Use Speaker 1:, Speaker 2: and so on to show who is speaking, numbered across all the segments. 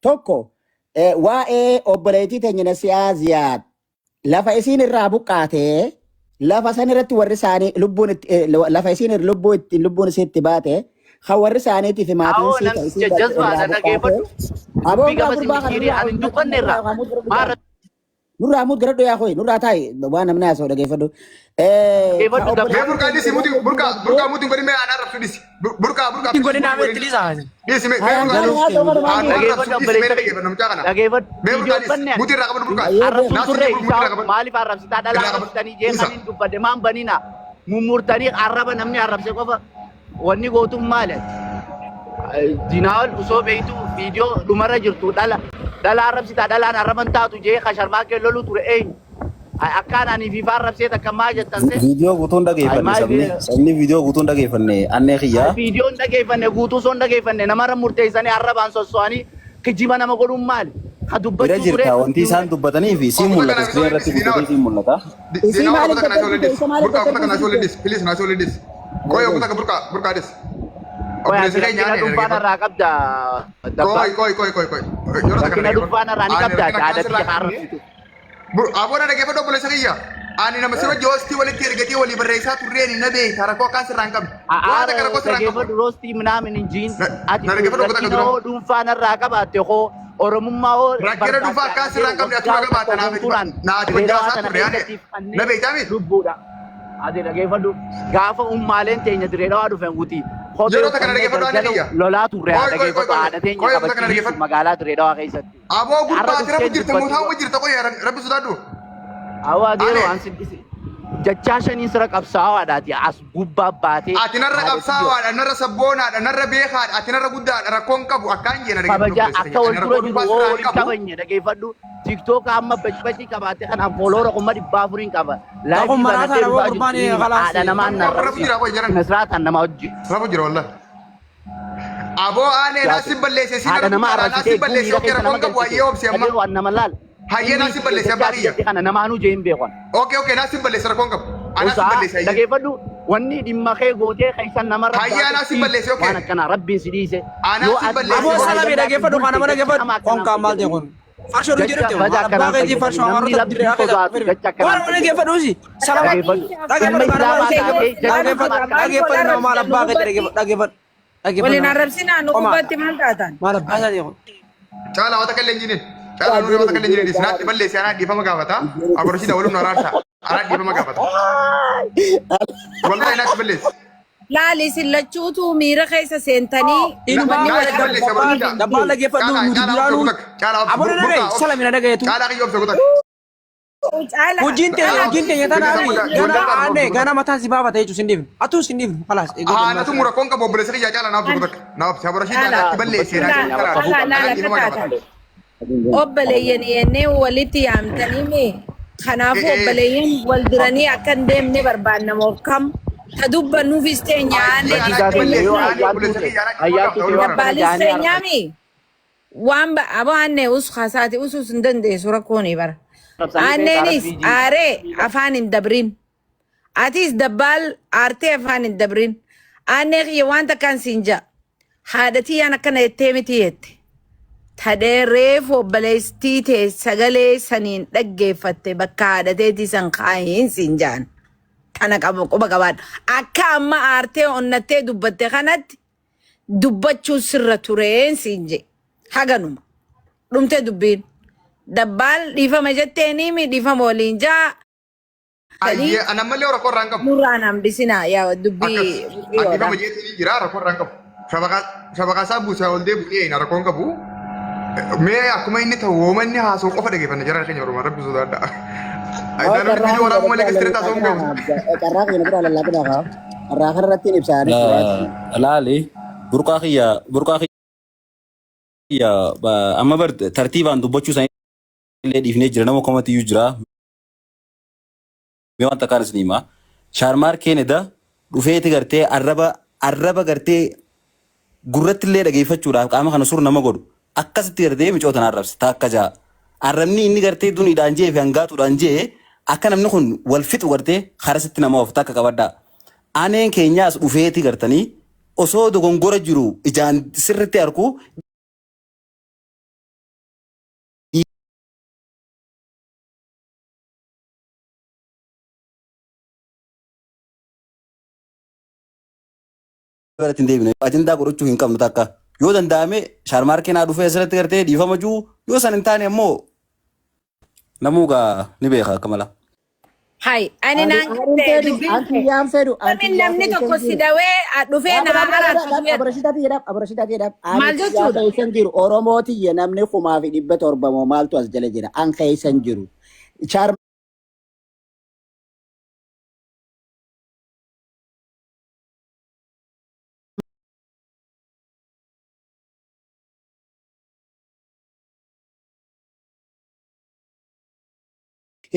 Speaker 1: Tokko waa'ee obboleettii teenya siyaasiyaat lafa isiin irraa buqqaate lafa san irratti warri isaanii lafa isiin lubbuun isiitti baate kan warri isaaniitiif maatiin
Speaker 2: Awo nam
Speaker 1: isiin
Speaker 2: jazba
Speaker 1: irraa
Speaker 2: da dhaggeeffadhu.
Speaker 1: buqqaate
Speaker 2: Dubbii gaba simishirii ani hin dubbannerra. Maara
Speaker 1: nurraa mut gara dhoyaa koyi nurraa taa'i waan namni haasa'u dhaggeeffadhu.
Speaker 2: dhaggeeffadhu
Speaker 3: Me
Speaker 2: dabaa.
Speaker 3: burka disi muti burka muti ngoni me ana rafsu disi. Burka
Speaker 4: Ngoni na me tilisa.
Speaker 3: disi me
Speaker 2: Dhaggeeffadhu.
Speaker 3: Me burka
Speaker 2: Viidiyoon
Speaker 3: disi
Speaker 2: banneen.
Speaker 3: muti irraa qaban burka.
Speaker 2: Arrabsuun
Speaker 3: Nasi
Speaker 2: turre
Speaker 3: muti irraa qaban.
Speaker 2: maaliif arrabsitaa dhalaa arrabsitanii jeemaniin dubbadde maan banina mummurtanii arraba namni arrabse qofa wanni gootuun maali? Dinaawal osoo beektu viidiyoo dhumarra jirtu dhala arrabsitaa dhalaan arraban taatu jee kasharmaa kee lolu ture eenyu? Akkaan ani fiifaa arrabsee takka maa jettan se?
Speaker 5: Video guutuun dhageeffanne sabni video guutuun dhageeffanne annee kiyyaa.
Speaker 2: Viidiyoon dhageeffanne guutuu soon dhageeffanne namarra murteessanii arrabaan sosso'anii kijiba nama godhuun maali? Ka
Speaker 5: Bira
Speaker 2: dubbachuu ture.
Speaker 5: jirta wanti isaan dubbatanii fi siin mul'ata iskiriin irratti guddatee siin mul'ata.
Speaker 3: Dina wala kutaka na shole dis. Burka kutaka na shole dis. Please na shole dis. Koyo kutaka burka dis.
Speaker 2: Kaya sila dubbaan irraa qabda.
Speaker 3: Koy. Yoro taka
Speaker 2: Sila dubbaan irraa ni qabda. Daadatti arrabsitu.
Speaker 3: Abona dhaggeeffadhu obboleessa kiyya. Ani nama sirba joostii walitti ergatee walii barreessaa turreen hin beekta rakkoo akkaan sirraan qabdu. Waan akka rakkoo sirraan qabdu.
Speaker 2: Dhaggeeffadhu roostii minaamin hin jiin. Ati
Speaker 3: Na dhaggeeffadhu kutaka
Speaker 2: rakkinoo
Speaker 3: dura.
Speaker 2: dhuunfaan irraa qabaatte hoo Oromummaa hoo
Speaker 3: Rakkina dhuunfaa akkaan sirraan qabne atuma qabaata naaf bajjaasaa turre yaade. Na beektaami?
Speaker 2: Lubbuudha. Ati dhaggeeffadhu gaafa ummaaleen teenya diree dhawaa dhufen guutii.
Speaker 3: Yeroo takka na dhaggeeffadhu ani kiyya.
Speaker 2: Lolaa turre haa
Speaker 3: Koy,
Speaker 2: dhaggeeffadhu haadha teenya
Speaker 3: koy, takka na
Speaker 2: qabachiisu
Speaker 3: dhaggeeffadhu.
Speaker 2: magaalaa diree dhawaa keessatti.
Speaker 3: Aboo gurbaati rabbi jirta mootaa uma jirta qoy rabbi sodaadhu.
Speaker 2: Awaa geeroo
Speaker 3: Ale.
Speaker 2: an siddisi. Jachaa shanii sira qabsaa'aadhaati as gubbaa baatee.
Speaker 3: Ati narra qabsaawaadha, narra sabboonaadha, narra beekaadha, ati narra guddaadha, rakkoon qabu akkaan jeena
Speaker 2: Kabaja akka wal dura jiru
Speaker 3: dhuunfaa
Speaker 2: hoo
Speaker 3: sirraan
Speaker 2: waliin
Speaker 3: qabu.
Speaker 2: kabanye dhaggeeffadhu. Tiktooka amma bacbacii qabaate kanaan fooloora kuma 400 qaba.
Speaker 4: Kun maraata nama gurbaanii khalaas.
Speaker 2: Haadha namaan
Speaker 3: Rabbi jira qoy jiran.
Speaker 2: Nasraataan nama hojii.
Speaker 3: Rabbi jira wallah. Aboo aanee naasi balleesse si
Speaker 2: Haadha
Speaker 3: narra
Speaker 2: nama
Speaker 3: guddaadha, naasi
Speaker 2: arrabsitee
Speaker 3: balleesse okkee rakkoon qabu wayyee obsi amma.
Speaker 2: Waan nama laal.
Speaker 3: Hayyee naasi balleesse abbaa kiyya.
Speaker 2: Kana namaanuu jeen beekon.
Speaker 3: Okkee naasi balleesse rakkoon qabu. Anaasi balleesse hayyee.
Speaker 2: Dhaggeeffadhu wanni dhimma kee gootee keessan namarra.
Speaker 3: Hayyee anaasi balleesse okkee.
Speaker 2: Waan akkanaa rabbiin si dhiise.
Speaker 3: Anaasi balleesse.
Speaker 4: Abo salami dhaggeeffadhu kana mana dhaggeeffadhu. Kon kaamal ta'e kun. Farshoo nu jedhamte abbaa keetii farshoo warra dirree akka waan mana dhaggeeffadhu si salama dhaggeeffadhu nama maal abbaa keetii dhaggeeffadhu.
Speaker 6: Waliin arrabsinaa nu gubbatti maal taatan?
Speaker 4: Maal abbaa keetii kun.
Speaker 3: Caalaa wata kallee injiniin. Caalaa nuti wata kallee injiniin. Sinaatti balleesse anaa dhiifama gaafata. Aborosii dawaluun na raarsa. Anaa dhiifama gaafata. Wallahi naatti balleesse.
Speaker 6: Laali sillachuutu miira keessa seentanii
Speaker 4: Inumaa dabbaa dhaggeeffadhu nuti duraanuu. Aboo dhagee salami na dhagayeetu.
Speaker 3: Caalaa kiyya obsa kutak.
Speaker 4: Hojiin teenya tanaafi gana aanee gana mataan si baafata jechuun sin dhiifne. Atuu sin dhiifne khalaas.
Speaker 3: Haanatu mura koon qabu obboleessa kiyya caalaa naaf kutak. Naaf aborosii naatti balleesse.
Speaker 6: obboleeyyan yennee walitti yaamtanii kanaafuu obboleeyyan wal duranii akka hin deemne barbaannamoo kam ta dubbannuufis teenyaane dabbaalis teenyaami waan abaanne us kaasaati usus hin dandeessu rakkoonii bara anneenis aaree afaan hin dabrin atis dabbaal aartee afaan hin dabrin annee kiyya waan takkaan siin ja'a haadhatii akkana jettee miti jette tadee reefu obboleestii tee sagalee saniin dhaggeeffatte bakka haadhateetii san kaayin siin jaan kana quba qabaadha akka amma aartee onnattee dubbatte kanatti dubbachuu sirra tureen siin je haganuma dhumte dubbiin dabbaal dhiifama jetteeni mi dhiifama waliin jaa
Speaker 3: Ayye anammalee rakkoo irraa hin qabu.
Speaker 6: nurraan hambisinaa yaa dubbii
Speaker 3: Dhiifama jeetiin jira rakkoo irraa hin qabu. Shabaqaasaa buusaa ol deebi'ee hin rakkoon qabu. Mee akkuma inni ta'u woomanni haasoo qofa dhaggeeffanna jara keenya Oromoo rabbi sodaadha. Ayidaa namni biyya waraabuu malee gasteetti haasoo hin qabu.
Speaker 1: Carraa keenya bira lallaaqina kaa. Carraa kanarratti hin ibsaanii.
Speaker 5: Laali burqaa kiyya amma bar tartiibaan dubbachuu isaanii illee dhiifnee jira nama komatti iyyuu jira. Mee wanta kaan isin himaa. Shaarmaar keeneda dhufeeti gartee arraba gartee gurratti illee dhageeffachuudhaaf qaama kana sur nama godhu. Akkasitti gartee micootan arrabse taakka jaa. Arrabni inni gartee duniidhaan jee fi hangaatuudhaan jee akka namni kun wal fixu gartee harasitti nama of takka qabaddaa. Aaneen keenyaas dhufeeti gartanii osoo dogongora jiru ijaan sirritti argu biratti hin deebine ajandaa godhachuu hin qabnu takka yoo danda'ame shaarmaarkeen haa dhufee asirratti gartee dhiifama juu yoo san hin taane ammoo namuugaa ni beeka akka mala.
Speaker 6: Hai, ani
Speaker 1: Anti yam fedu.
Speaker 6: Kami namni tokko si dawee dhufee na haraatu.
Speaker 1: Abarashita jedham.
Speaker 6: Maal jechuudha?
Speaker 1: Keeysan jiru Oromooti namni 1700 moo maaltu as jala jira. An keeysan jiru.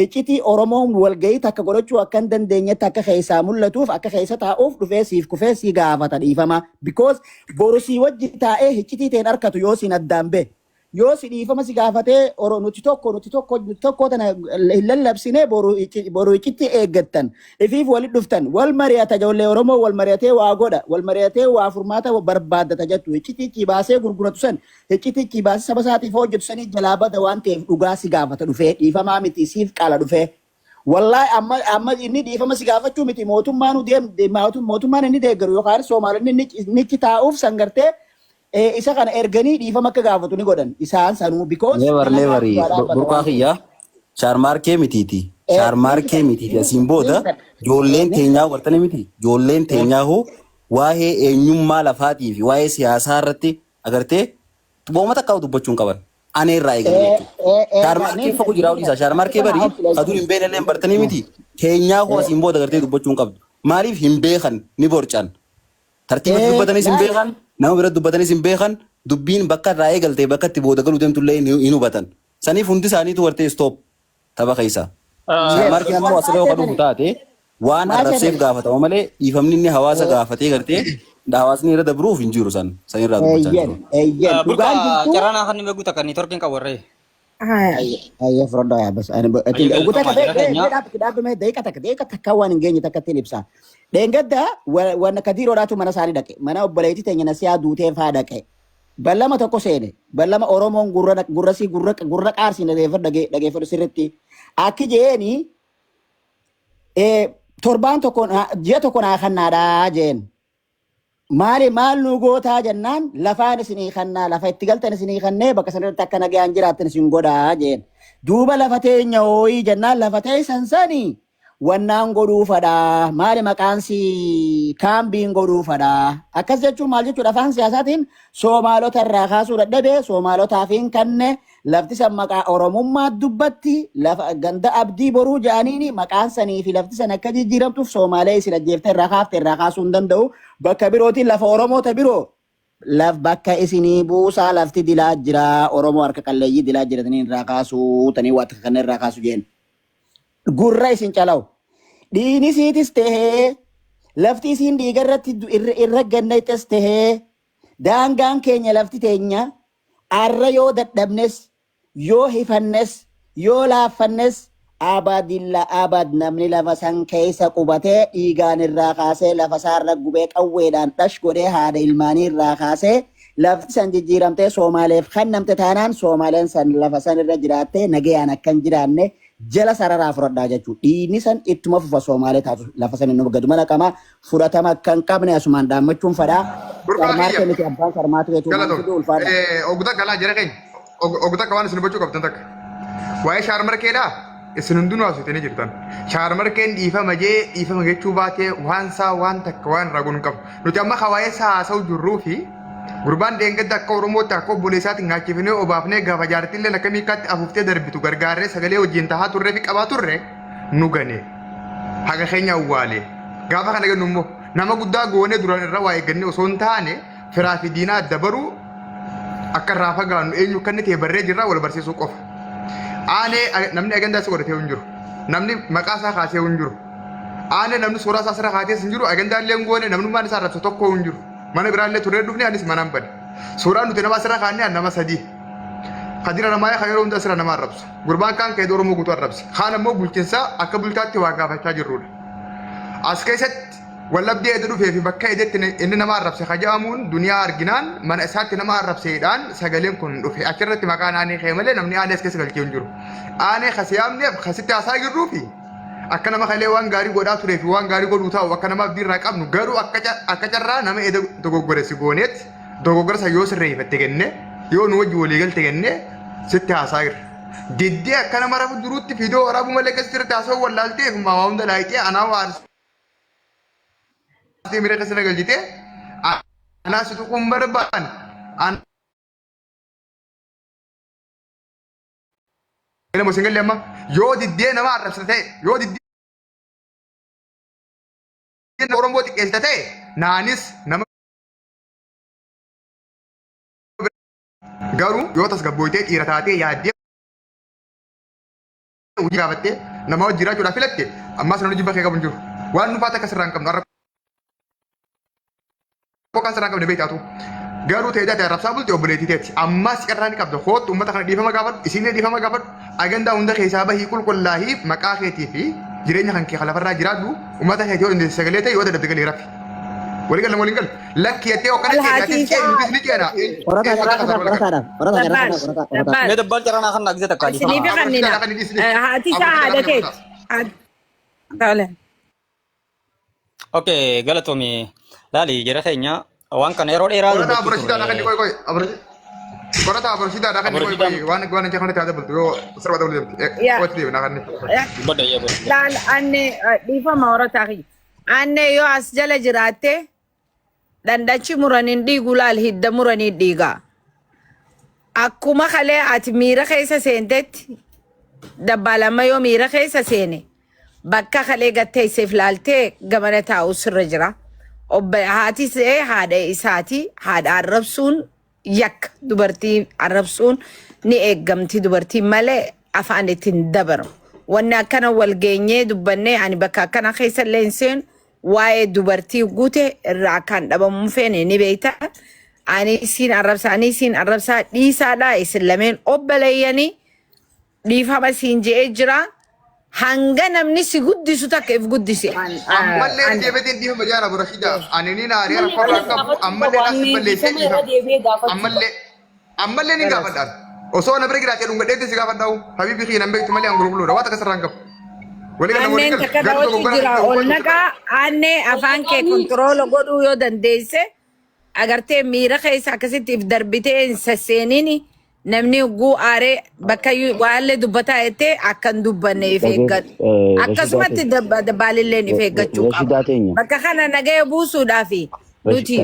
Speaker 1: Iccitii Oromoon walgahii takka godhachuu akka hin dandeenyetti akka keessaa mul'atuuf akka keessa taa'uuf dhufee siif kufee si gaafata dhiifama. Because boru si wajji taa'ee iccitii ta'een harkatu yoo sin addaan bee. Yoo si dhiifama si gaafatee nuti tokko tana hin lallabsine boru iccitii eeggattan. Ifiif walit dhuftan wal mari'ata ijoollee Oromoo wal mari'atee waa godha wal mari'atee waa furmaata barbaaddata jettu. Iccitii baasee gurguratu san iccitii baasee saba isaatiif hojjetu sanii jalaa bada waan ta'eef dhugaa si gaafata dhufee dhiifamaa miti siif qaala dhufee. Wallahi amma inni dhiifama si gaafachuu miti mootummaan inni deeggaru yookaan Soomaalonni inni taa'uuf sangartee isa kana erganii dhiifama akka gaafatu ni godhan isaan sanuu because
Speaker 5: Never burqaa kiyyaa shaarmaarkee mitiiti shaarmaarkee mitiiti asiin booda ijoolleen teenyaa wartane miti ijoolleen teenyaa hoo waa'ee eenyummaa lafaatii fi waa'ee siyaasaa irratti agartee booma takkaa dubbachuun qaban ani irraa eegale jechuudha. Shaarmaarkee foku jiraa dhiisa shaarmaarkee barii aduu hin beeknellee bartanii miti teenyaa hoo asiin booda agartee dubbachuun qabdu maaliif hin beekan ni borcan tartiibatti dubbatanis hin beekan nama bira dubbatanis hin beekan dubbiin bakka irraa eegaltee bakka itti booda galuu deemtullee hin hubatan saniif hundi isaaniitu wartee stop tapha keessa shaarmaarkeen ammoo asirra yoo dhufu taate waan arrabseef gaafatama malee dhiifamni inni hawaasa gaafatee gartee hawaasni irra dabruuf hin jiru sanirraa dubbachaa jiru.
Speaker 4: Burqaa carraanaa kan nama guutaa kan ni torkiin qabu warree.
Speaker 1: Ayah Frodo ya bos. Uguta kata dekat takka waan hin geenye takka tilipsa. Dengada wana kadiro datu mana sari dake. Mana obboleetii teenya nasiyaa duutee faa dake. Ballama tokko seene. Ballama Oromoon gurra qaarsi dhageeffatu sirritti. Akki jeeni torbaan tokko ji'a tokko naa kannaadhaa jeen. Maal nu gootaa jennaan lafaan isinii kannaa lafa itti galtan isinii kannee bakka sanarratti akka nagaan jiraattan isin godhaa jeen. Duuba lafa teenya hooyii jennaan lafa teessan sanii wannaan godhuufadha. Maali maqaansi kaambiin godhuufadha. Akkas jechuun maal jechuudha afaan siyaasaatiin Soomaalota irraa kaasuu dadhabee Soomaalotaafiin kanne lafti san maqaa Oromummaa dubbatti lafa ganda abdii boruu ja'aniini maqaan sanii fi lafti san akka jijjiiramtuuf Soomaalee isin ajjeeftee irraa kaasuu hin danda'u. Bakka birootiin lafa Oromoota biroo bakka isinii buusaa lafti dilaa jira Oromoo harka qalleeyyii dilaa jiratanii irraa kaasuu tanii waa takka irraa kaasuu jeen. Gurra isin calaw. Dhiini siitis tahee lafti isin dhiiga irratti irra gannaytes tahee daangaan keenya lafti teenya arra yoo dadhabnes yoo hifannes yoo laaffannes abadilla abad namni lafa san keessa qubatee dhiigaan irraa kaasee lafa isaarra gubee qawweedhaan dhash godhee haadha ilmaanii irraa kaasee lafti san jijjiiramtee Soomaaleef kennamte taanaan Soomaaleen san lafa san irra jiraattee nagayaan akka hin jiraanne jala sararaa fudhadhaa jechuudha. Dhiinni san ittuma fufa Soomaalee taatu lafa san inni gadu mana qamaa fudhatama akka hin qabne asumaan dhaammachuun fadhaa. Sarmaarkee miti abbaan sarmaatu jechuudha.
Speaker 3: Ogutaa galaa jira keenya. Ogutaa qabaan isin hubachuu qabdan takka. Waa'ee shaarmarkeedhaa. Isin hundinuu asitanii jirtan. Shaarmarkeen dhiifama jechuu baatee waan isaa waan takka waan irraa goonu qabu. Nuti amma hawaayee haasa'u jirruu fi gurbaan deengadda akka Oromootti akka obboleessaatti nyaachifnee obaafnee gaafa jaartillee akka miikaatti afuuftee darbitu gargaarree sagalee wajjin tahaa turree fi qabaa turre nu gane. Haga keenya awwaale. Gaafa kana gannu immoo nama guddaa goonee duraan irra waa eeggannee osoo hin taane firaa fi diinaa adda baruu akka irraa fagaannu eenyu akka inni ta'e barree jirraa wal barsiisuu qofa. Namni agandaa isa godhatee hin jiru. Namni maqaa isaa kaasee hin jiru. Namni suuraa isaa asirra kaatee hin jiru. Agandaa illee hin goone namnummaan isaa arrabsu tokko hin jiru. Mana biraallee turree dhufne anis manaan bade. Suuraan nuti nama asirra kaannee nama sadii. Kadira namaa kan yeroo hunda asirra nama arrabsu. Gurbaan kaan ka'ee Oromoo guutuu arrabsi. Kaan ammoo bulchiinsaa akka bultaatti waa gaafachaa jirrudha. As keessatti wallabdee edda dhufee fi bakka edetti inni nama arrabse kaja'amuun duniyaa arginaan mana isaatti nama arrabseedhaan sagaleen kun dhufe achirratti maqaan aanee ka'e malee namni aanee as keessa galchee hin jiru. Aanee kasiyaamneef kasitti haasaa jirruu fi akka nama kalee waan gaarii godhaa turee fi waan gaarii godhuu ta'u akka namaaf dirraa qabnu garuu akka carraa nama eda dogoggore si gooneetti dogoggora isa yoo sirreeffatte kenne yoo nu wajji walii galte kenne sitti haasaa jirra. Diddee akka nama rafu duruutti fidoo waraabuu malee keessatti irratti haasawuu wallaalteef maa hunda laayitee anaa waan mira keessa nagalchite anaa situ kun barbaan Ina mo single amma yoo diddee nama arrabsite ta'e yoo diddee Oromoo xiqqeessite ta'e naanis nama garuu yoo tasgabbooytee dhiira taatee yaaddee hojii gaafattee nama wajjin jiraachuudhaaf filatte ammas nan hojii bakkee qabu hin jiru waan nufaata akka sirraa hin qabnu arraboo kan sirraa hin qabne beektaatu garuu ta'ee taate arrabsaa bulte obboleettii teetti ammas qarraa ni qabda kootu uummata kana dhiifama gaafadhu isiinlee dhiifama gaafadhu agandaa hunda keessaa bahii qulqullaahii maqaa keetii fi jireenya kan kee lafarraa jiraadhu uummata keetii yoo dandeesse sagalee ta'e yoo dadhabde galee raffi. Waliin gal lakki jettee okkana keetii ni keena.
Speaker 4: Mee dabbal jaranaa kan nagzee takkaa jiru.
Speaker 6: Siniifi kannina. Haati isaa haadha keeti. Tole.
Speaker 4: Okay, galatoomii laali jira keenya waan kana yeroo dheeraa
Speaker 3: Korata abrasidaadha kan koy Korata abrasidaadha kan koy waan jecha kana taate bultu yoo sirba ta'uu deemti. Kooti deemna kan ni.
Speaker 4: Badda yee boos.
Speaker 6: Laal anne dhiifama horataa kiyya. Anne yoo as jala jiraatte dandachi muraniin dhiigu laal hidda muranii dhiigaa. Akkuma kalee ati miira keessa seentetti dabbalama yoo miira keessa seene bakka kalee gatteesseef laaltee gamana taa'u sirra jira. Haati see haadha isaati haadha arrabsuun yakka dubartii arrabsuun ni eeggamti dubartii malee afaan ittiin dabaru. Wanni akkana wal geenyee dubbannee ani bakka akkana keessa leenseen waa'ee dubartii guute irraa kan dhabamuun feene ni beekta. Ani siin arrabsaa dhiisaadha isin lameen obbaleeyyanii dhiifama siin je'ee jira. Hanga namni si guddisu takka if guddisi.
Speaker 3: Ammallee deebiin dhiifama jaara burashida ani naari rakkoo qabu ammallee naasi balleessee dhiifama ammallee ni gaafadhaan osoo na bira giraatee dhunga dheetti si gaafadhaa'u habiibi kiyya nan beektu malee an gurguluudha waan takka sirraan qabu.
Speaker 6: Anneen takka daawwachi jira ol naqaa annee afaan kee kontiroola godhuu yoo dandeesse agartee miira keessa akkasitti if darbitee hin sasseeniini. Namni guu aaree bakka waallee dubbataa jettee akkan dubbanne if eeggatu. Akkasumatti dabbaalilleen if eeggachuu qaba. Bakka kana nagaya buusuudhaafi nuti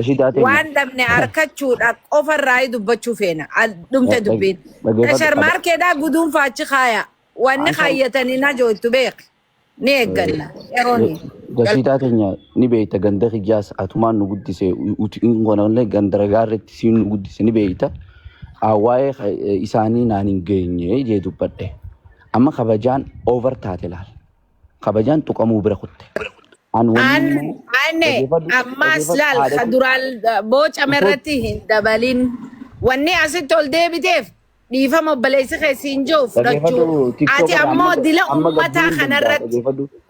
Speaker 6: waan dhabne harkachuudhaaf ofarraa dubbachuu feena. Dhumte dubbiin. Sharmaarkeedhaa guduun faachi kaaya. Wanni kaayyatanii na joottu beek. Ni eegganna. Yerooni.
Speaker 7: Gashiitaa keenya ni beekta ganda kiyyaas atumaan nu guddise utiin gonallee ganda ragaarratti siin nu guddise ni beekta. Waa'ee isaanii naan hin geenye jee dubbadhe amma kabajaan over taate laal kabajaan tuqamuu bira kutte.
Speaker 6: Anne ammaas laal kaduraal boocame irratti hin dabalin wanni asitti ol deebiteef dhiifama obboleessi keessi hin jiru fudhachuu ati ammoo dila uummataa kanarratti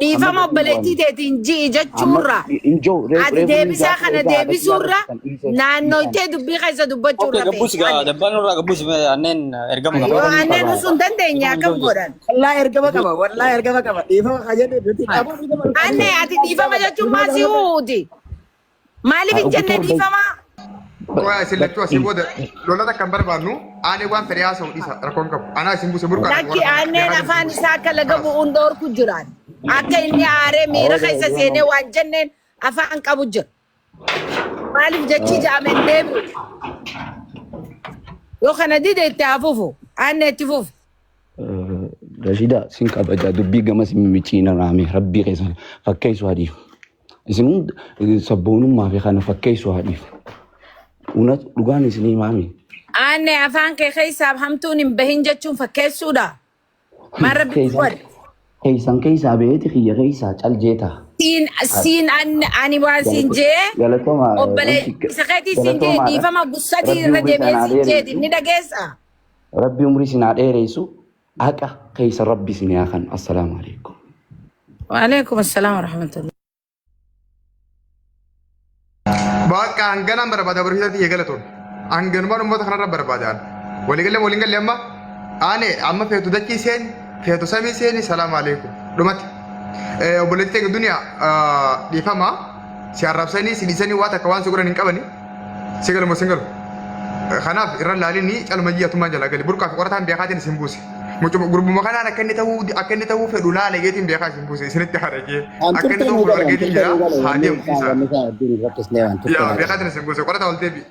Speaker 6: dhiifama obboleettii teetiin ji'i jechuurra ati deebisaa kana deebisuurra naannoottee dubbii keessa dubbachuurra
Speaker 4: dabbaan irraa gabbus anneen ergama qaba.
Speaker 6: Anneen sun dandeenya akkam godhan.
Speaker 1: Wallahi ergama qaba dhiifama kajedhe nuti qabu.
Speaker 6: Anne ati dhiifama jechuun maasii huuti maaliif hin jenne dhiifama.
Speaker 3: Wah, silatu asih boda. Lola tak kabar baru. Ane wan teriak asal isa. Rakon kap. Ana simbu sebur kan.
Speaker 6: Laki ane nafan isa lagabu undor kujuran. Akka inni are mira kaisa sene wanjenen afaan kabujur. Malif jechi jamen debu. Yo kana dide tafufu. Ane tifufu.
Speaker 7: Rashida sin kabaja dubbi gama simmichina rami rabbi kaisa fakkaisu hadif. Isin sabunummaa fi kana fakkaisu hadif. Unat dhugaan isinii maami.
Speaker 6: Ane afaan kee keessaaf hamtuun hin bahin jechuun fakkeessuudha. Marra biqiltoota.
Speaker 7: Keessan keessaa beeti kiyya keessaa caljeeta.
Speaker 6: Siin ani waan siin jee. Obboleessa keetii siin jee dhiifama gussatii irra deemee siin jeeti ni dhageessa.
Speaker 7: Rabbi umrii sinaa dheereessu haqa keessa rabbi sinii kan. Assalaamu alaikum.
Speaker 6: Wa alaikum assalaam wa rahmatullah.
Speaker 3: Bakka hanganaan barbaada barsiisatti eegalatoon hanganumaan uummata kanarra barbaadaan waliin galle amma ane amma feetu dachii seeni feetu samii seeni salaamu alaikum dhumatti Obboleetti teenya duniyaa dhiifama si arrabsanii si dhiisanii waa takka waan si godhan hin qabani si galmo si galu. Kanaaf irra laalini calma jiyyatumaan jala gali burqaa fi qorataan beekaatiin isin buuse. Mucuma gurbuma kanaan akka inni ta'uu fedhu laala geetiin beekaa isin buuse isinitti haragee akka inni ta'uu fedhu argeetiin jira haa deemu isaa. Yaa beekaatiin isin buuse qorataa ol deebi.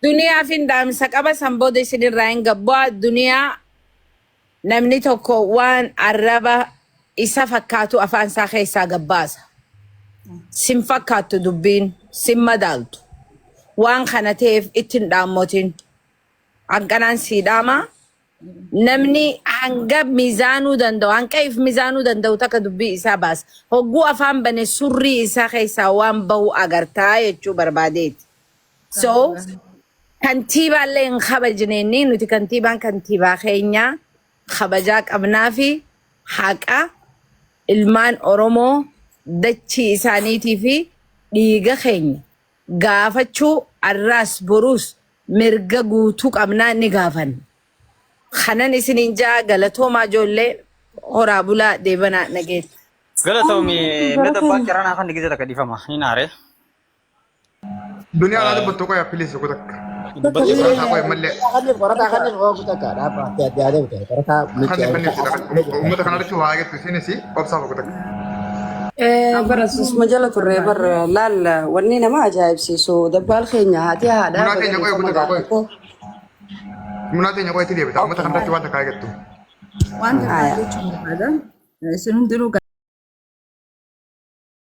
Speaker 6: Duniyaa fi dhaamsa qaba san booda isinirraa hin gabbaa duniyaa namni tokko waan arraba isa fakkaatu afaan isaa keessaa gabbaasa. Sin fakkaattu dubbiin sin madaaltu. Waan kana ta'eef ittiin dhaammotiin hanqanaan sii dhaamaa namni hanga miizaanuu danda'u hanqaif miizaanuu danda'u takka dubbii isaa baasa. Hogguu afaan bane surrii isaa keessaa waan bahu agartaa jechuu barbaadeeti. So kantiibaallee hin kabajneenni nuti kantiibaan kantiibaa keenyaa kabajaa qabnaa fi haqa ilmaan Oromoo dachii isaaniitii fi dhiiga keenya gaafachuu arraas boruus mirga guutuu qabnaa ni gaafan. Kanan isiniin jaa galatoomaa ijoollee horaa bulaa deebanaa nageet.
Speaker 8: Galatoomi meta baa kirana kan digite takka difama hinaare.
Speaker 3: Duniyaa laata batoo qoyaa pilis yoo takka.
Speaker 8: Dubbatti
Speaker 3: Qorataa qoya mallee.
Speaker 1: qorataa kan oogu takka dhaabaa adda adda ta'e qorataa
Speaker 3: Uummata kanarratti waa eegattu isinis obsaaf yoo takka.
Speaker 9: Barasus majala turre bar laal wanni nama ajaa'ibsiisu dabbal keenya haati haadha.
Speaker 3: Munaa keenya qoya yoo takka qoya. Munaa keenya qoya itti deebita uummata kanarratti waan takka eegattu.
Speaker 10: Wanta kana jechuun barbaada. Isin hundinuu